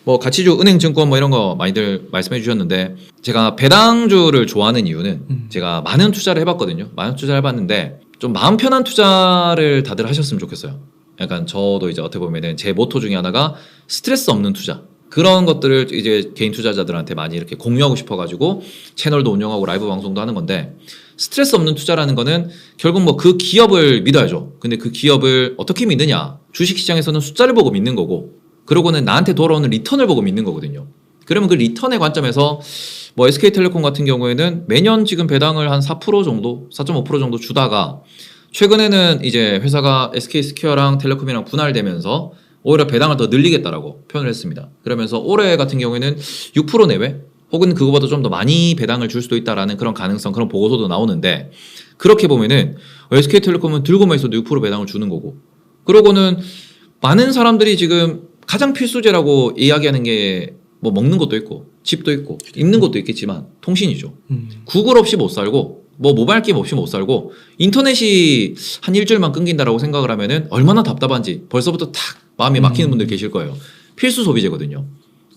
뭐 가치주, 은행증권 뭐 이런 거 많이들 말씀해 주셨는데 제가 배당주를 좋아하는 이유는 제가 많은 투자를 해봤거든요. 많은 투자를 해봤는데 좀 마음 편한 투자를 다들 하셨으면 좋겠어요. 약간 저도 이제 어떻게 보면은 제 모토 중에 하나가 스트레스 없는 투자. 그런 것들을 이제 개인 투자자들한테 많이 이렇게 공유하고 싶어가지고 채널도 운영하고 라이브 방송도 하는 건데 스트레스 없는 투자라는 거는 결국 뭐 그 기업을 믿어야죠. 근데 그 기업을 어떻게 믿느냐? 주식시장에서는 숫자를 보고 믿는 거고 그러고는 나한테 돌아오는 리턴을 보고 믿는 거거든요. 그러면 그 리턴의 관점에서 뭐 SK텔레콤 같은 경우에는 매년 지금 배당을 한 4% 정도, 4.5% 정도 주다가 최근에는 이제 회사가 SK스퀘어랑 텔레콤이랑 분할되면서 오히려 배당을 더 늘리겠다라고 표현을 했습니다. 그러면서 올해 같은 경우에는 6% 내외 혹은 그거보다 좀 더 많이 배당을 줄 수도 있다라는 그런 가능성, 그런 보고서도 나오는데 그렇게 보면은 SK텔레콤은 들고만 있어도 6% 배당을 주는 거고 그러고는 많은 사람들이 지금 가장 필수제라고 이야기하는 게 뭐 먹는 것도 있고 집도 있고 입는 것도 있겠지만 통신이죠. 구글 없이 못 살고 뭐 모바일 게임 없이 못 살고 인터넷이 한 일주일만 끊긴다라고 생각을 하면은 얼마나 답답한지 벌써부터 탁 마음이 막히는 분들 계실 거예요. 필수 소비재거든요.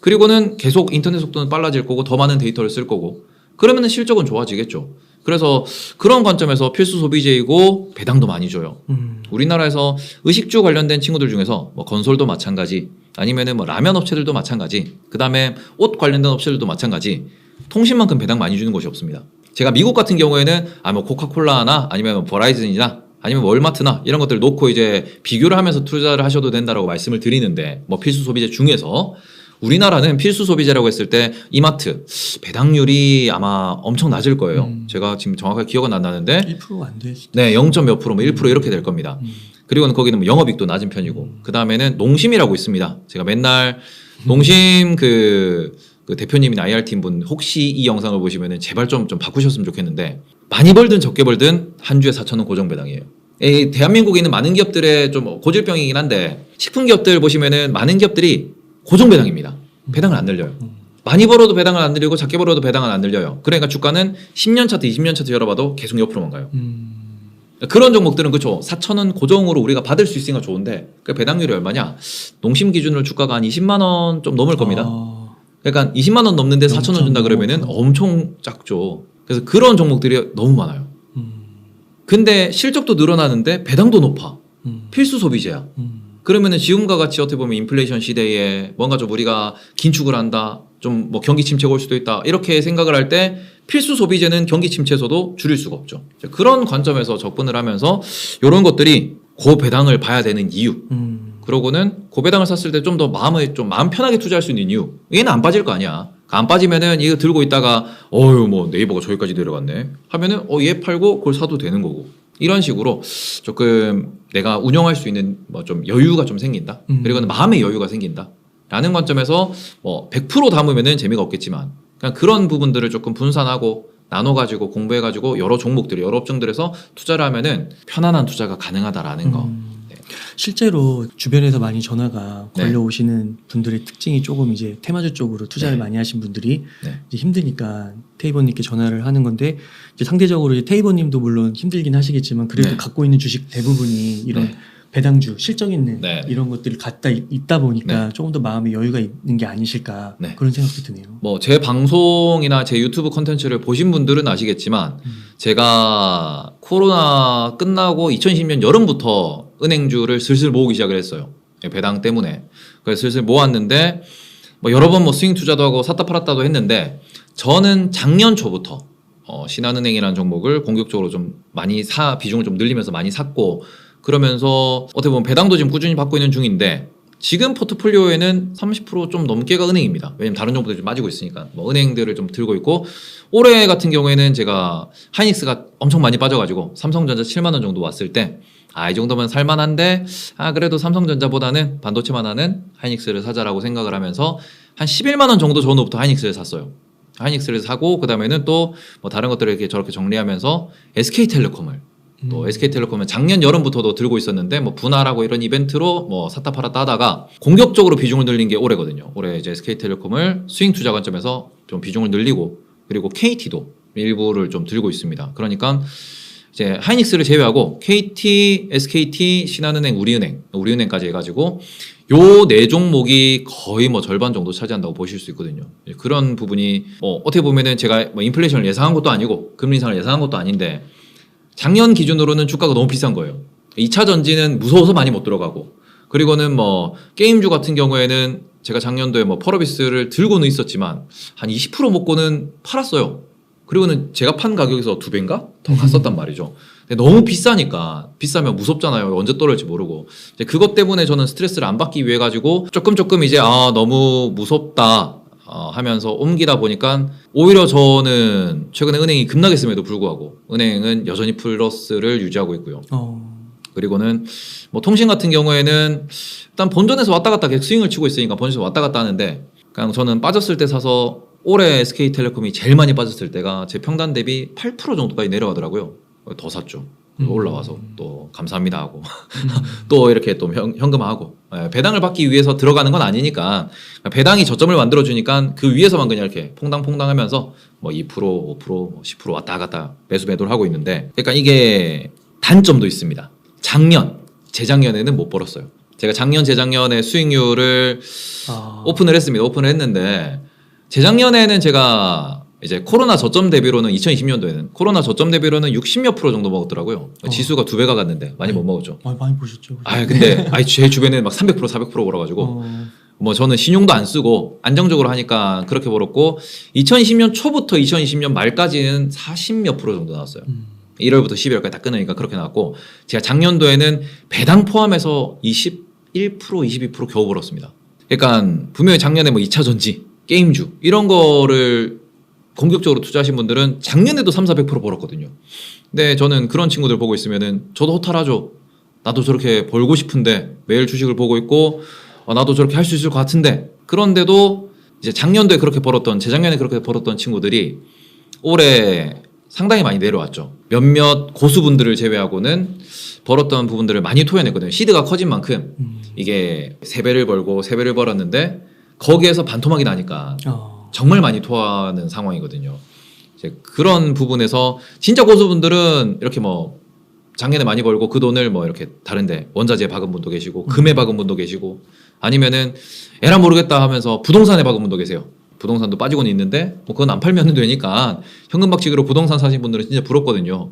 그리고는 계속 인터넷 속도는 빨라질 거고 더 많은 데이터를 쓸 거고 그러면은 실적은 좋아지겠죠. 그래서 그런 관점에서 필수 소비재이고 배당도 많이 줘요. 우리나라에서 의식주 관련된 친구들 중에서 뭐 건설도 마찬가지 아니면은 뭐 라면 업체들도 마찬가지 그 다음에 옷 관련된 업체들도 마찬가지 통신만큼 배당 많이 주는 곳이 없습니다. 제가 미국 같은 경우에는 뭐 코카콜라나 아니면 뭐 버라이즌이나 아니면 월마트나 이런 것들 놓고 이제 비교를 하면서 투자를 하셔도 된다라고 말씀을 드리는데 뭐 필수 소비재 중에서 우리나라는 필수 소비재라고 했을 때 이마트 배당률이 아마 엄청 낮을 거예요. 제가 지금 정확하게 기억은 안 나는데 1% 안 돼. 네, 0. 몇 프로, 뭐 1% 이렇게 될 겁니다. 그리고는 거기는 뭐 영업이익도 낮은 편이고 그 다음에는 농심이라고 있습니다. 제가 맨날 농심 그 대표님이나 IR팀 분 혹시 이 영상을 보시면은 제발 좀 바꾸셨으면 좋겠는데 많이 벌든 적게 벌든 한 주에 4,000원 고정 배당이에요. 대한민국에 있는 많은 기업들의 좀 고질병이긴 한데 식품 기업들 보시면은 많은 기업들이 고정 배당입니다. 배당을 안 늘려요. 많이 벌어도 배당을 안 늘리고 작게 벌어도 배당을 안 늘려요. 그러니까 주가는 10년 차트, 20년 차트 열어봐도 계속 옆으로만 가요. 그런 종목들은 그렇죠. 4,000원 고정으로 우리가 받을 수 있으니까 좋은데 그 배당률이 얼마냐? 농심 기준으로 주가가 한 20만 원 좀 넘을 겁니다. 그러니까 20만 원 넘는데 4,000원 준다 그러면은 엄청 작죠. 그래서 그런 종목들이 너무 많아요. 근데 실적도 늘어나는데 배당도 높아. 필수 소비재야. 그러면은 지금과 같이 어떻게 보면 인플레이션 시대에 뭔가 좀 우리가 긴축을 한다. 좀 뭐 경기 침체가 올 수도 있다. 이렇게 생각을 할 때 필수 소비재는 경기 침체에서도 줄일 수가 없죠. 그런 관점에서 접근을 하면서 이런 것들이 고배당을 봐야 되는 이유. 그러고는 고배당을 샀을 때 좀 더 마음 편하게 투자할 수 있는 이유. 얘는 안 빠질 거 아니야. 안 빠지면은 이거 들고 있다가 뭐 네이버가 저기까지 내려갔네 하면은 얘 팔고 그걸 사도 되는 거고. 이런 식으로 조금 내가 운영할 수 있는 뭐 좀 여유가 좀 생긴다. 그리고는 마음의 여유가 생긴다. 라는 관점에서 뭐 100% 담으면은 재미가 없겠지만 그냥 그런 부분들을 조금 분산하고 나눠가지고 공부해가지고 여러 종목들, 여러 업종들에서 투자를 하면은 편안한 투자가 가능하다라는 거. 네. 실제로 주변에서 많이 전화가 네. 걸려오시는 분들의 특징이 조금 이제 테마주 쪽으로 투자를 네. 많이 하신 분들이 네. 이제 힘드니까 테이버님께 전화를 하는 건데 이제 상대적으로 이제 테이버님도 물론 힘들긴 하시겠지만 그래도 네. 갖고 있는 주식 대부분이 이런 네. 배당주, 실적 있는 네. 이런 것들을 갖다 있다 보니까 네. 조금 더 마음의 여유가 있는 게 아니실까 네. 그런 생각도 드네요. 뭐 제 방송이나 제 유튜브 콘텐츠를 보신 분들은 아시겠지만 제가 코로나 끝나고 2020년 여름부터 은행주를 슬슬 모으기 시작을 했어요. 배당 때문에. 그래서 슬슬 모았는데 뭐 여러 번 뭐 스윙 투자도 하고 샀다 팔았다도 했는데 저는 작년 초부터 신한은행이라는 종목을 공격적으로 좀 많이 비중을 좀 늘리면서 많이 샀고 그러면서 어떻게 보면 배당도 지금 꾸준히 받고 있는 중인데 지금 포트폴리오에는 30% 좀 넘게가 은행입니다. 왜냐면 다른 종목들이 좀 빠지고 있으니까 뭐 은행들을 좀 들고 있고 올해 같은 경우에는 제가 하이닉스가 엄청 많이 빠져가지고 삼성전자 7만 원 정도 왔을 때 이 정도면 살만한데 그래도 삼성전자보다는 반도체만 하는 하이닉스를 사자라고 생각을 하면서 한 11만 원 정도 전후부터 하이닉스를 샀어요. 하이닉스를 사고 그 다음에는 또 뭐 다른 것들을 이렇게 저렇게 정리하면서 SK텔레콤을 또 SK텔레콤은 작년 여름부터도 들고 있었는데 뭐 분할하고 이런 이벤트로 뭐 샀다 팔았다 하다가 공격적으로 비중을 늘린 게 올해거든요. 올해 이제 SK텔레콤을 스윙 투자 관점에서 좀 비중을 늘리고 그리고 KT도 일부를 좀 들고 있습니다. 그러니까 이제 하이닉스를 제외하고 KT, SKT, 신한은행, 우리은행까지 해가지고 요 네 종목이 거의 뭐 절반 정도 차지한다고 보실 수 있거든요. 그런 부분이 뭐 어떻게 보면은 제가 뭐 인플레이션을 예상한 것도 아니고 금리 인상을 예상한 것도 아닌데 작년 기준으로는 주가가 너무 비싼 거예요. 2차 전지는 무서워서 많이 못 들어가고 그리고는 뭐 게임주 같은 경우에는 제가 작년도에 뭐 펄어비스를 들고는 있었지만 한 20% 먹고는 팔았어요. 그리고는 제가 판 가격에서 2배인가 더 갔었단 말이죠. 근데 너무 비싸니까 비싸면 무섭잖아요. 언제 떨어질지 모르고 이제 그것 때문에 저는 스트레스를 안 받기 위해 가지고 조금 이제 너무 무섭다 하면서 옮기다 보니까 오히려 저는 최근에 은행이 급락했음에도 불구하고 은행은 여전히 플러스를 유지하고 있고요. 그리고는 뭐 통신 같은 경우에는 일단 본전에서 왔다 갔다 계속 스윙을 치고 있으니까 본전에서 왔다 갔다 하는데 그냥 저는 빠졌을 때 사서 올해 SK텔레콤이 제일 많이 빠졌을 때가 제 평단 대비 8% 정도까지 내려가더라고요. 더 샀죠. 올라와서 또 감사합니다 하고 또 이렇게 또 현금화하고 배당을 받기 위해서 들어가는 건 아니니까 배당이 저점을 만들어 주니까 그 위에서만 그냥 이렇게 퐁당퐁당 하면서 뭐 2% 5% 10% 왔다 갔다 매수 매도를 하고 있는데 그러니까 이게 단점도 있습니다. 재작년에는 못 벌었어요. 제가 재작년에 수익률을 오픈을 했습니다. 오픈을 했는데 재작년에는 제가 이제 코로나 저점 대비로는 2020년도에는 코로나 저점 대비로는 60몇 % 정도 먹었더라고요. 지수가 2배가 갔는데 많이 못 먹었죠. 많이 보셨죠. 근데 제 주변에는 막 300% 400% 벌어가지고 뭐 저는 신용도 안 쓰고 안정적으로 하니까 그렇게 벌었고 2020년 초부터 2020년 말까지는 40몇 % 정도 나왔어요. 1월부터 12월까지 다 끊으니까 그렇게 나왔고 제가 작년도에는 배당 포함해서 21% 22% 겨우 벌었습니다. 그러니까 분명히 작년에 뭐 2차 전지, 게임주 이런 거를 공격적으로 투자하신 분들은 작년에도 3,400% 벌었거든요. 근데 저는 그런 친구들 보고 있으면은 저도 허탈하죠. 나도 저렇게 벌고 싶은데 매일 주식을 보고 있고 나도 저렇게 할 수 있을 것 같은데 그런데도 이제 작년도에 그렇게 벌었던 재작년에 그렇게 벌었던 친구들이 올해 상당히 많이 내려왔죠. 몇몇 고수분들을 제외하고는 벌었던 부분들을 많이 토해냈거든요. 시드가 커진 만큼 이게 3배를 벌고 3배를 벌었는데 거기에서 반토막이 나니까 정말 많이 토하는 상황이거든요. 이제 그런 부분에서 진짜 고수분들은 이렇게 뭐 작년에 많이 벌고 그 돈을 뭐 이렇게 다른데 원자재에 박은 분도 계시고 금에 박은 분도 계시고 아니면은 에라 모르겠다 하면서 부동산에 박은 분도 계세요. 부동산도 빠지고는 있는데 뭐 그건 안 팔면 되니까 현금 박치기로 부동산 사신 분들은 진짜 부럽거든요.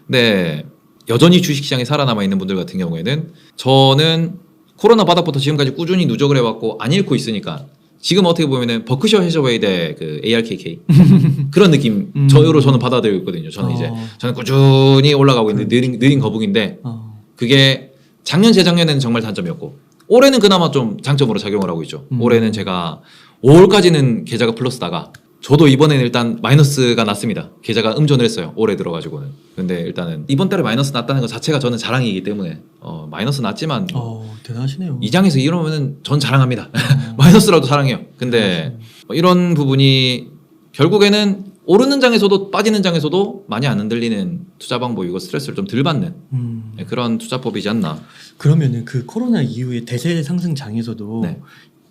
근데 여전히 주식시장에 살아남아 있는 분들 같은 경우에는 저는 코로나 바닥부터 지금까지 꾸준히 누적을 해왔고 안 잃고 있으니까 지금 어떻게 보면은 버크셔 해셔웨이의 그 ARKK 그런 느낌 저로 저는 받아들이고 있거든요. 저는 이제 저는 꾸준히 올라가고 있는 느린 거북인데 그게 작년 재작년에는 정말 단점이었고 올해는 그나마 좀 장점으로 작용을 하고 있죠. 올해는 제가 5월까지는 계좌가 플러스다가 저도 이번에는 일단 마이너스가 났습니다. 계좌가 음전을 했어요. 올해 들어가지고는. 근데 일단은 이번 달에 마이너스 났다는 것 자체가 저는 자랑이기 때문에 마이너스 났지만 대단하시네요. 이 장에서 이러면은 전 자랑합니다. 마이너스라도 자랑해요. 근데 이런 부분이 결국에는 오르는 장에서도 빠지는 장에서도 많이 안 흔들리는 투자 방법이고 스트레스를 좀 덜 받는 그런 투자법이지 않나. 그러면은 그 코로나 이후에 대세 상승 장에서도 네.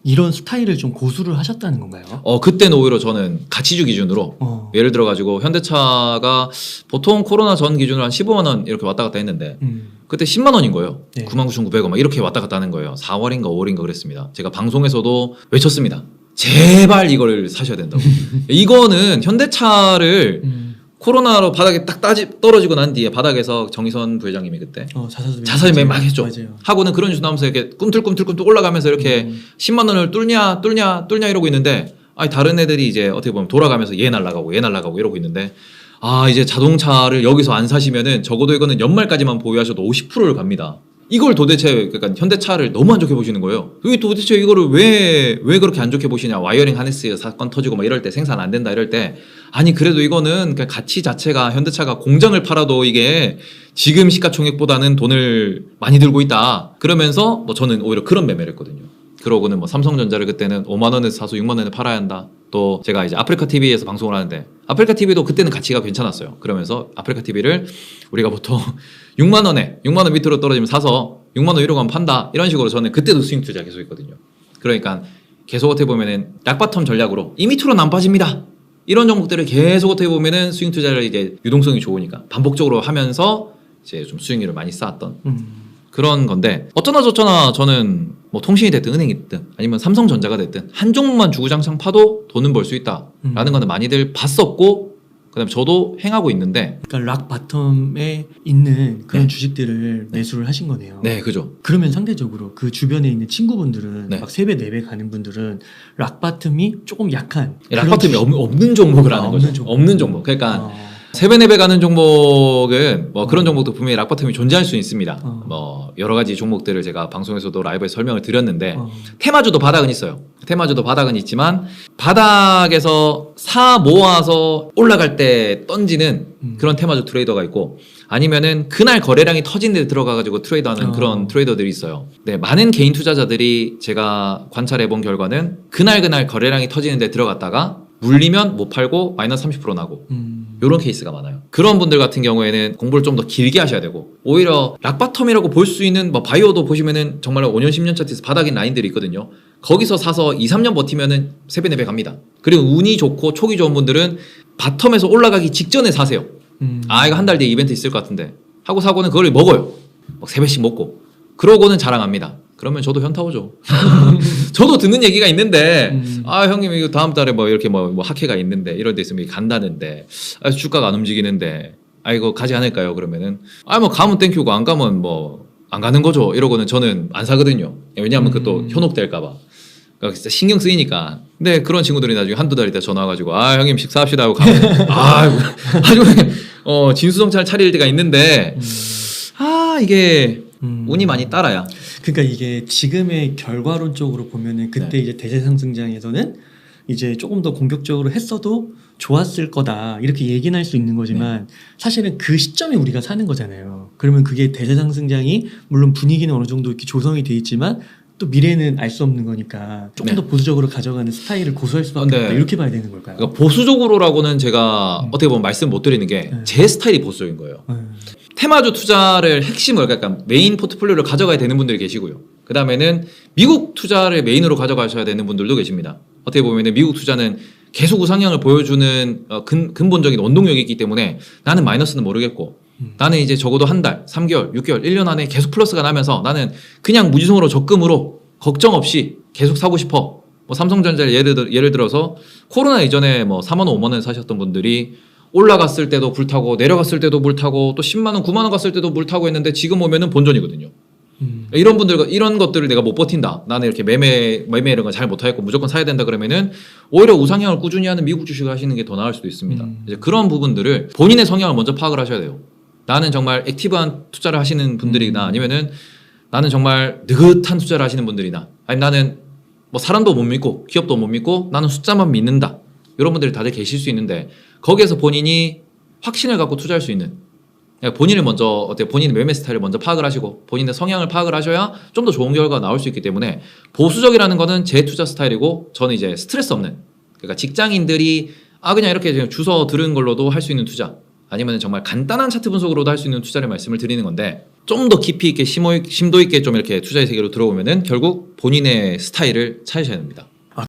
이런 스타일을 좀 고수를 하셨다는 건가요? 그때는 오히려 저는 가치주 기준으로 예를 들어가지고 현대차가 보통 코로나 전 기준으로 한 15만 원 이렇게 왔다 갔다 했는데 그때 10만 원인 거예요. 네. 99,900원 막 이렇게 왔다 갔다 하는 거예요. 4월인가 5월인가 그랬습니다. 제가 방송에서도 외쳤습니다. 제발 이걸 사셔야 된다고. 이거는 현대차를 코로나로 바닥에 딱 떨어지고 난 뒤에 바닥에서 정의선 부회장님이 그때 자사주 매입 막 했죠. 맞아요. 하고는 그런 뉴스 나오면서 이렇게 꿈틀꿈틀 올라가면서 이렇게 10만 원을 뚫냐 이러고 있는데 다른 애들이 이제 어떻게 보면 돌아가면서 얘 날라가고 이러고 있는데 이제 자동차를 여기서 안 사시면은 적어도 이거는 연말까지만 보유하셔도 50%를 갑니다. 이걸 도대체 그러니까 현대차를 너무 안 좋게 보시는 거예요. 왜 도대체 이거를 왜 그렇게 안 좋게 보시냐. 와이어링 하네스 사건 터지고 막 이럴 때 생산 안 된다 이럴 때 아니 그래도 이거는 그러니까 가치 자체가 현대차가 공장을 팔아도 이게 지금 시가총액보다는 돈을 많이 들고 있다. 그러면서 뭐 저는 오히려 그런 매매를 했거든요. 그러고는 뭐 삼성전자를 그때는 5만 원에서 사서 6만 원에 팔아야 한다. 또 제가 이제 아프리카 TV에서 방송을 하는데 아프리카 TV도 그때는 가치가 괜찮았어요. 그러면서 아프리카 TV를 우리가 보통 6만 원 밑으로 떨어지면 사서 6만 원 위로 가면 판다. 이런 식으로 저는 그때도 스윙 투자 계속 했거든요. 그러니까 계속 어떻게 보면은 약바텀 전략으로 이 밑으로는 안 빠집니다. 이런 종목들을 계속 어떻게 보면은 스윙 투자를 이제 유동성이 좋으니까 반복적으로 하면서 이제 좀 수익률을 많이 쌓았던 그런 건데 어쩌나 저쩌나 저는 뭐 통신이 됐든 은행이 됐든 아니면 삼성전자가 됐든 한 종목만 주구장창 파도 돈은 벌 수 있다라는 거는 많이들 봤었고 그다음에 저도 행하고 있는데 그러니까 락 바텀에 있는 그런 네. 주식들을 매수를 하신 거네요. 네 그죠. 그러면 상대적으로 그 주변에 있는 친구분들은 네. 막 3배, 4배 가는 분들은 락 바텀이 조금 약한 락바텀이 그런 없는 종목을 하는 없는 거죠. 종목. 없는 종목. 그러니까 어. 3배, 4배 가는 종목은 뭐 그런 종목도 분명히 락바텀이 존재할 수 있습니다. 뭐 여러 가지 종목들을 제가 방송에서도 라이브에 설명을 드렸는데 테마주도 바닥은 있어요. 테마주도 바닥은 있지만 바닥에서 사 모아서 올라갈 때 던지는 그런 테마주 트레이더가 있고 아니면은 그날 거래량이 터진 데 들어가가지고 트레이더하는 그런 트레이더들이 있어요. 네, 많은 개인 투자자들이 제가 관찰해 본 결과는 그날 거래량이 터지는 데 들어갔다가 물리면 못 팔고 마이너스 30% 나고 이런 케이스가 많아요. 그런 분들 같은 경우에는 공부를 좀 더 길게 하셔야 되고 오히려 락바텀이라고 볼 수 있는 뭐 바이오도 보시면은 정말 5년 10년 차트에서 바닥인 라인들이 있거든요. 거기서 사서 2, 3년 버티면은 3배, 4배 갑니다. 그리고 운이 좋고 촉이 좋은 분들은 바텀에서 올라가기 직전에 사세요. 아 이거 한 달 뒤에 이벤트 있을 것 같은데 하고 사고는 그걸 먹어요. 막 3배씩 먹고 그러고는 자랑합니다. 그러면 저도 현타 오죠. 저도 듣는 얘기가 있는데 아 형님 이거 다음 달에 뭐 이렇게 뭐 학회가 있는데 이런 데 있으면 간다는데 아, 주가가 안 움직이는데 아 이거 가지 않을까요? 그러면은 아 뭐 가면 땡큐고 안 가면 뭐 안 가는 거죠. 이러고는 저는 안 사거든요. 왜냐하면 그것도 현혹될까 봐. 그러니까 진짜 신경 쓰이니까. 근데 그런 친구들이 나중에 한두 달 있다 전화 와가지고 아 형님 식사합시다 하고 가면 아주 진수성찬을 차릴 때가 있는데 아 이게 운이 많이 따라야. 그러니까 이게 지금의 결과론적으로 보면은 그때 네. 이제 대세 상승장에서는 이제 조금 더 공격적으로 했어도 좋았을 거다 이렇게 얘기는 할 수 있는 거지만 사실은 그 시점에 우리가 사는 거잖아요. 그러면 그게 대세 상승장이 물론 분위기는 어느 정도 이렇게 조성이 돼 있지만 또 미래는 알 수 없는 거니까 조금 더 보수적으로 가져가는 스타일을 고수할 수밖에 없다 이렇게 봐야 되는 걸까요? 그러니까 보수적으로라고는 제가 어떻게 보면 말씀 못 드리는 게 제 스타일이 보수적인 거예요. 테마주 투자를 핵심을 그러니까 메인 포트폴리오를 가져가야 되는 분들이 계시고요. 그 다음에는 미국 투자를 메인으로 가져가셔야 되는 분들도 계십니다. 어떻게 보면 미국 투자는 계속 우상향을 보여주는 근본적인 원동력이 있기 때문에 나는 마이너스는 모르겠고 나는 이제 적어도 한 달, 3개월, 6개월, 1년 안에 계속 플러스가 나면서 나는 그냥 무지성으로 적금으로 걱정 없이 계속 사고 싶어. 뭐 삼성전자를 예를 들어서 코로나 이전에 뭐 4만 원, 5만 원에 사셨던 분들이 올라갔을 때도 불타고 내려갔을 때도 불타고 또 10만 원, 9만 원 갔을 때도 불타고 했는데 지금 오면은 본전이거든요. 이런 분들 이런 것들을 내가 못 버틴다. 나는 이렇게 매매 이런 거 잘 못하겠고 무조건 사야 된다 그러면은 오히려 우상향을 꾸준히 하는 미국 주식을 하시는 게 더 나을 수도 있습니다. 이제 그런 부분들을 본인의 성향을 먼저 파악을 하셔야 돼요. 나는 정말 액티브한 투자를 하시는 분들이나 아니면은 나는 정말 느긋한 투자를 하시는 분들이나 아니면 나는 뭐 사람도 못 믿고 기업도 못 믿고 나는 숫자만 믿는다. 이런 분들이 다들 계실 수 있는데 거기에서 본인이 확신을 갖고 투자할 수 있는 본인을 먼저 어때 본인의 매매 스타일을 먼저 파악을 하시고 본인의 성향을 파악을 하셔야 좀 더 좋은 결과가 나올 수 있기 때문에 보수적이라는 거는 제 투자 스타일이고 저는 이제 스트레스 없는 그러니까 직장인들이 그냥 이렇게 그냥 주워 들은 걸로도 할 수 있는 투자 아니면 정말 간단한 차트 분석으로도 할 수 있는 투자를 말씀을 드리는 건데 좀 더 깊이 있게 심도 있게 좀 이렇게 투자의 세계로 들어오면은 결국 본인의 스타일을 찾으셔야 됩니다.